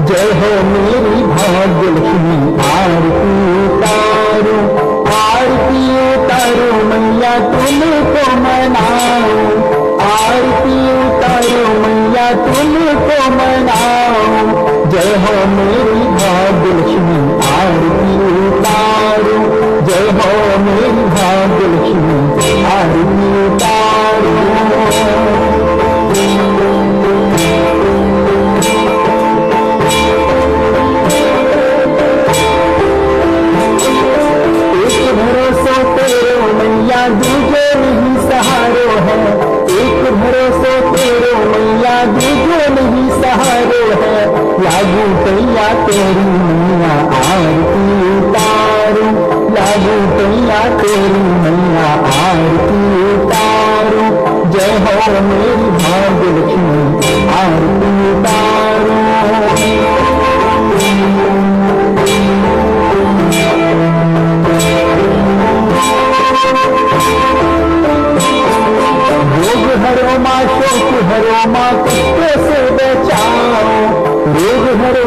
जय हो मेरी भाग्य लक्ष्मी आरती उतारो, आरती उतारो मैया तुमको मनाओ, आरती उतारो मैया तुमको मनाओ। जय हो मेरी भाग्य लक्ष्मी आरती उतारो, जय हो मेरी भाग्य लक्ष्मी आरती उतारो। दूजे नहीं सहारो है, एक भरोसे तेरे मैया दूजे नहीं सहारो है। लागू कैया तेरी मैया आरती उतारो, लागू कैया तेरी मैया आरती उतारो। जय हो मेरी भाग्य लक्ष्मी आरती उतारो। रोग हरो माँ, शोक हरो माँ, कष्टों से बचाओ, रोग हरो